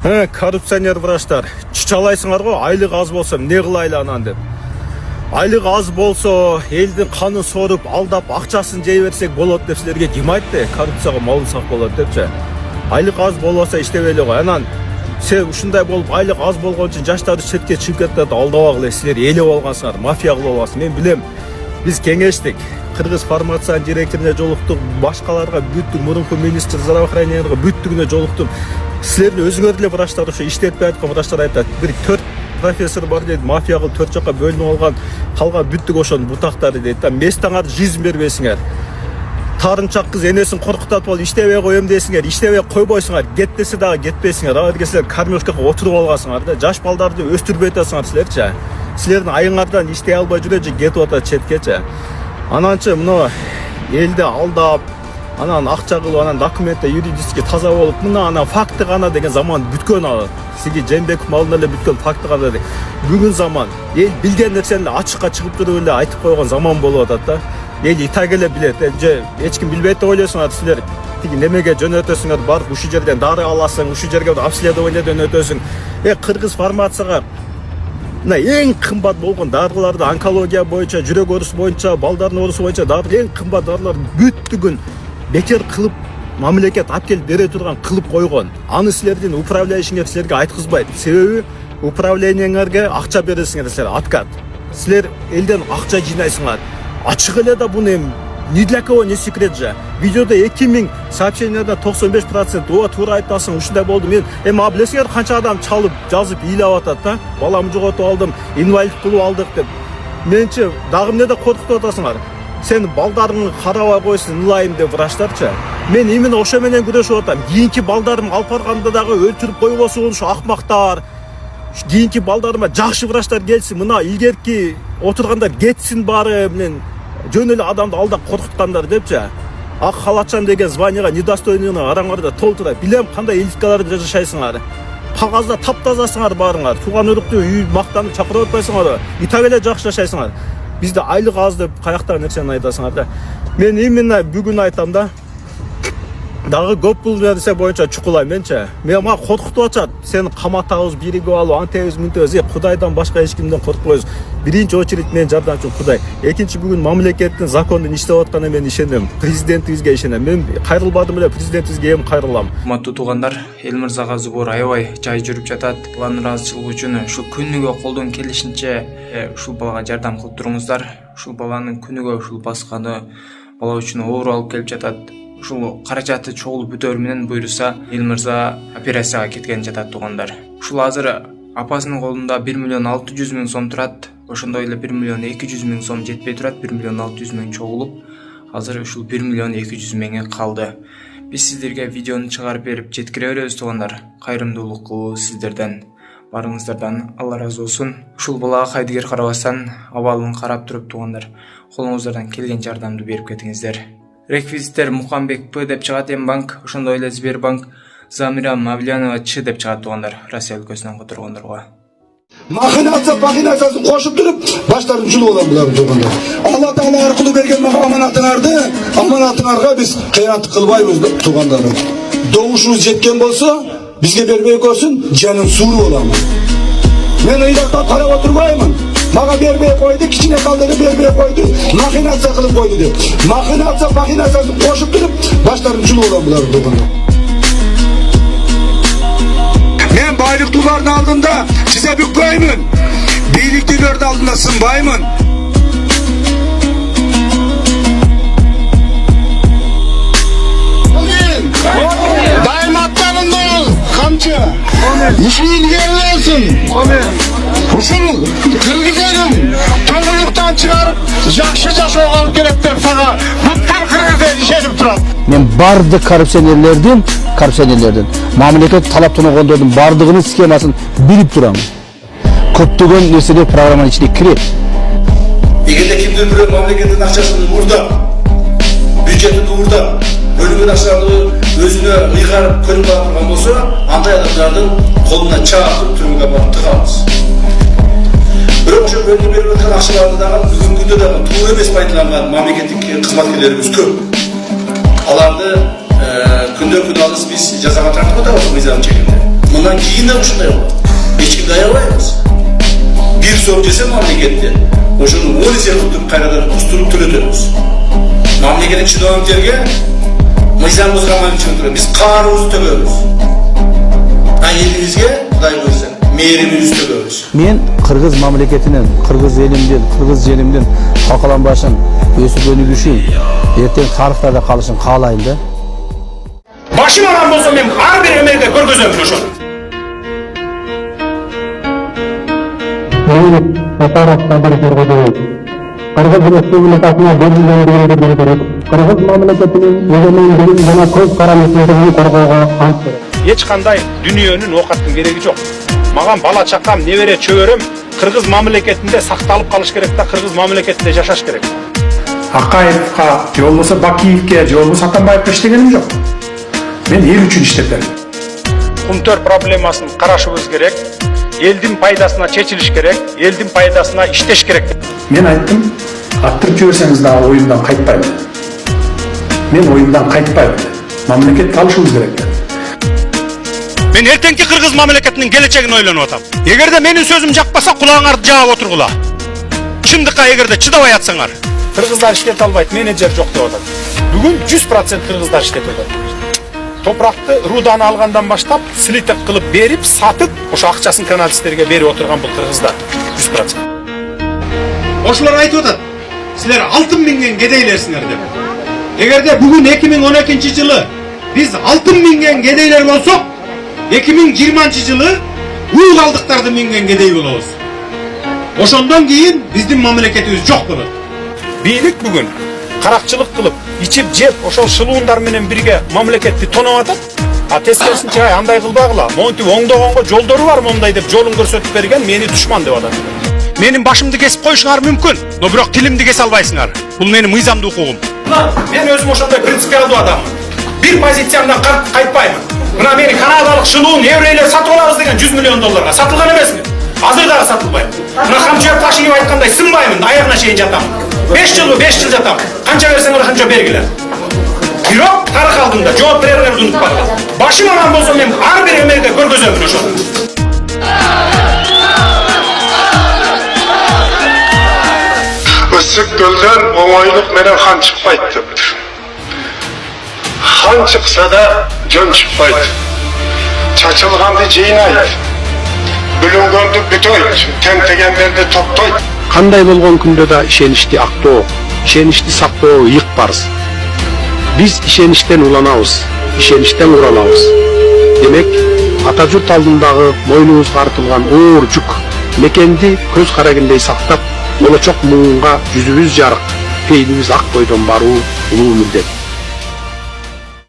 Коррупционер врачтар, чычалайсыңар ғой, айлық аз болса, не қылайлы анан деп. Айлық аз болса, елдің қанын сорып, алдап, ақшасын жей берсек болады деп сілерге кім айтты? Коррупцияға малынсақ болады депші. Айлық аз болса іштебелі ғой. Анан, сен ушундай болып, айлық аз болған үшін жаштарды шетке чымкеттерді алдап алғылы, сілер елі болғансыңар, мафия қылып алғансың. Мен білем, біз кеңештік. Кыргыз фармация директоруна жолуктук, башкаларга бүттүк, мурунку министр здравоохранениеге бүттүгүнө жолуктум. Силердин өзүңөр деле врачтар ушу иштетпей аткан врачтар айтат. Бир 4 профессор бар дейт, мафия кылып 4 жакка бөлүнүп алган, калган бүттүк ошонун бутактары дейт. Местаңар жизнь бербейсиңер. Тарынчак кыз энесин коркутуп алып иштебей коем дейсиңер, иштебей койбойсуңар, кет десе дагы кетпейсиңер. Аларга силер кормежкага отуруп алгансыңар да, жаш балдарды өстүрбөй атасыңар силерчи. Силердин айыңардан иштей албай жүрө же кетип атат четкечи. Ананчы мына элди алдап, анан акча кылып, анан документте юридически таза болуп, мына анан факты гана деген заман бүткөн ал. Сиги Жээнбеков алдында эле бүткөн факты гана деп. Бүгүн заман эл билген нерсени ачыкка чыгып туруп эле айтып койгон заман болуп атат да. Эл итак эле билет. Же эч ким билбейт деп ойлойсуңар силер. Тиги немеге жөнөтөсүңөр, барып ушул жерден дары аласың, ушул жерге обследованиеден өтөсүң. Кыргыз фармацияга мына эң кымбат болгон дарыларды онкология боюнча, жүрөк оорусу боюнча, балдардын оорусу боюнча дары эң кымбат дарылар бүттүгүн бекер кылып мамлекет алып келип бере турган кылып койгон. Аны силердин управляющиңер силерге айткызбайт. Себеби управлениеңерге акча бересиңер силер откат. Силер элден акча жыйнайсыңар. Ачык эле да буну ни для кого не секрет же. Видеода 2000 сообщениядан 95% ооба туура айтасың, ушундай болду. Мен билесиңер канча адам чалып, жазып, ыйлап атат да. Баламды жоготуп алдым, инвалид кылып алдык деп. Менчи дагы эмнеде коркутуп атасыңар? Сен балдарыңды карабай койсун, ылайым деп врачтарчы. Мен именно ошо менен күрөшүп атам. Кийинки балдарым алып барганда дагы өлтүрүп койбосун ушу акмактар. Кийинки балдарыма жакшы врачтар келсин, мына илгерки отургандар кетсин баары менен. Жөн эле адамды алдап коркуткандар депчи. Ак халатчан деген званияга недостойныйына караңарда толтура. Билем кандай элиткаларда жашайсыңар. Кагазда таптазасыңар баарыңар. Тууган өрүктү үй мактанып чакырып атпайсыңар. Итак эле жакшы жашайсыңар. Бизде айлык аз деп каяктагы нерсени айтасыңар да. Мен именно бүгүн айтам да. Дагы көп бул нерсе боюнча чукулайм менчи. Мен мага коркутуп атат. Сени каматабыз, биригип алып, антебиз, мынтебиз. Кудайдан башка эч кимден коркпойбуз. Биринчи очередь мен жардамчым Кудай. Экинчи бүгүн мамлекеттин закондун иштеп атканына мен ишенем. Президентибизге ишенем. Мен кайрылбадым эле, президентибизге эми кайрылам. Урматтуу туугандар, эл мырзага зубур аябай жай жүрүп жатат. Алардын ыраазычылыгы үчүн ушул күнүгө колдон келишинче ушул балага жардам кылып туруңуздар. Ушул баланын күнүгө ушул басканы бала үчүн оор алып келип жатат. Ушул каражаты чогулуп бүтөр менен буйруса, эл мырза операцияга кеткен жатат туугандар. Ушул азыр апасынын колунда 1.600.000 сом турат. Ошондой эле 1.200.000 сом жетпей турат. 1.600.000 чогулуп, азыр ушул 1.200.000 калды. Биз сиздерге видеону чыгарып берип жеткире беребиз туугандар. Кайрымдуулук кылуу сиздерден, барыңыздардан Алла разы болсун. Ушул балага кайдыгер карабастан абалын карап туруп туугандар, колуңуздардан келген жардамды берип кетиңиздер. Реквизиттер Мукамбек П деп чыгат М-банк, ошондой эле Сбербанк Замира Мавлянова Ч деп чыгат туугандар. Россия өлкөсүнөн которгондорго. Махинациясын кошуп туруп, баштарын жулуп алам буларды туугандар. Алла Таала аркылуу берген аманатыңарга биз кыянат кылбайбыз туугандар. Добушубуз жеткен болсо, бизге бербей көрсүн, жанын сууруп аламын. Мен ыйракта карап отурбаймын. Мага бербей койду, кичине калдырып бербей койду, махинация кылып койду деп. Махинациясын кошуп туруп, баштарын жулуп алам буларды туугандар. Мен байлыктуулардын алдында тизе бүкпөймүн. Бийликтүүлөрдүн алдында сынбаймын. Дайым аттарында бол, камчы. Ушул илгерилесин. Ушул Кыргыз элин тоңгулуктан чыгарып, жакшы жашоого алып келет деп сага бүткүл кыргыз эл ишенип турат. Мен бардык коррупционерлердин мамлекет талап тоногондордун бардыгынын схемасын билип турам. Көптөгөн нерселер программанын ичине кирет. Эгерде кимдир бирөө мамлекеттин акчасын уурдап, бюджетин уурдап, бөлүнгөн акчаны өзүнө ыйгарып көрүп турган болсо, андай адамдардын колуна чаап түрмөгө барып тыгабыз. Бирок ошо бөлүнүп берип аткан акчаларды дагы бүгүнкү күндө дагы туура эмес пайдаланган мамлекеттик кызматкерлерибиз көп. Аларды күндөн күн алыс биз жазага тартып атабыз мыйзам чегинде. Мындан кейін де ушундай болот. Ешкимди аябайбыз. Бир сом жесе мамлекеттен, ошону 10 есе кылып кайрадан устуруп төлөтөбүз. Мамлекеттик чиновниктерге мыйзам бузгандан үчүн биз карыбызды төгөбүз. Элибизге Кудай буйрса мээримибизди төгөбүз. Мен Кыргыз мамлекетинен, Кыргыз элимден, Кыргыз жеримден калкаланбашын, өсүп өнүгүшүн, эртең тарыхтарда калышын каалайм да. Башым аман болсо мен ар бир эмеде көргөзөм ошону. Кыргыз Республикасына белгилендигинде билдирип, Кыргыз мамлекетинин эгемендигин жана көз карандылыгын коргоого ант берет. Эч кандай дүниөнүн оокаттын кереги жок. Маган бала чакам, небере чөбөрөм Кыргыз мамлекетинде сакталып калыш керек да, Кыргыз мамлекетинде жашаш керек. Акаевка, же болбосо Бакиевке, же болбосо Атамбаевке иштегеним жок. Мен эл үчүн иштеп бердим. Кумтөр проблемасын карашыбыз керек. Элдин пайдасына чечилиш керек, элдин пайдасына иштеш керек. Мен айттым, аттырып жиберсеңиз да оюмдан кайтпайм. Мен оюмдан кайтпайм. Мамлекет калышыбыз керек. Мен эртеңки Кыргыз мамлекетинин келечегин ойлонуп атам. Эгерде менин сөзүм жакпаса, кулаңарды жаап отургула. Чындыкка эгерде чыдабай атсаңар, кыргыздар иштете албайт, менеджер жок деп атат. Бүгүн 100% кыргыздар иштеп атат. Топуракты рудан алгандан баштап, слиток кылып берип, сатып, ошо акчасын каналисттерге берип отурган бул кыргыздар 100%. Ошолор айтып атат, силер алтын минген кедейлерсиңер деп. Эгерде бүгүн 2012 биз алтын минген кедейлер болсок, 2020 жылы уу калдыктарды минген кедей болобуз. Ошондон кийин биздин мамлекетибиз жок болот. Бийлик бүгүн каракчылык кылып, ичип жеп, ошол шылуундар менен бирге мамлекетти тоноп атат. А тескерисинче андай кылбагыла. Монтип оңдогонго жолдору бар мондай деп жолун көрсөтүп берген, мени душман деп атат. Менин башымды кесип коюшуңар мүмкүн, но бирок тилимди кесе албайсыңар. Бул менин мыйзамдуу укугум. Мен өзүм ошондой принципиалдуу адаммын. Бир позициямдан кайтпаймын. Мына мени канадалык шылуун еврейлер сатып алабыз деген 100 миллион долларга сатылган эмесми? Азыр дагы сатылбайт. Мына Камчыев Ташиев айткандай сынбаймын, аягына чейин жатам. 5 жыл жатам. Канча берсеңер канча бергиле. Бирок тарых алдында жооп берерler унутпагыла. Башым аман болсо мен ар бир эмеде көргөзөм ошону. Ысык көлдөн оңойлук менен хан чыкпайт дептир. Хан чыкса да жөн чыкпайт. Чачылганды жыйнайт. Бүлүнгөндү бүтөйт, тентегендерди топтойт. Кандай болгон күндө да ишеничти актоо, ишеничти сактоо ыйык парыз. Биз ишеништен уланабыз, ишеништен уралабыз. Демек, ата журт алдындагы мойнубузга артылган оор жүк мекенди көз карагендей сактап, болочок муунга жүзүбүз жарык, пейилибиз ак бойдон баруу улуу милдет.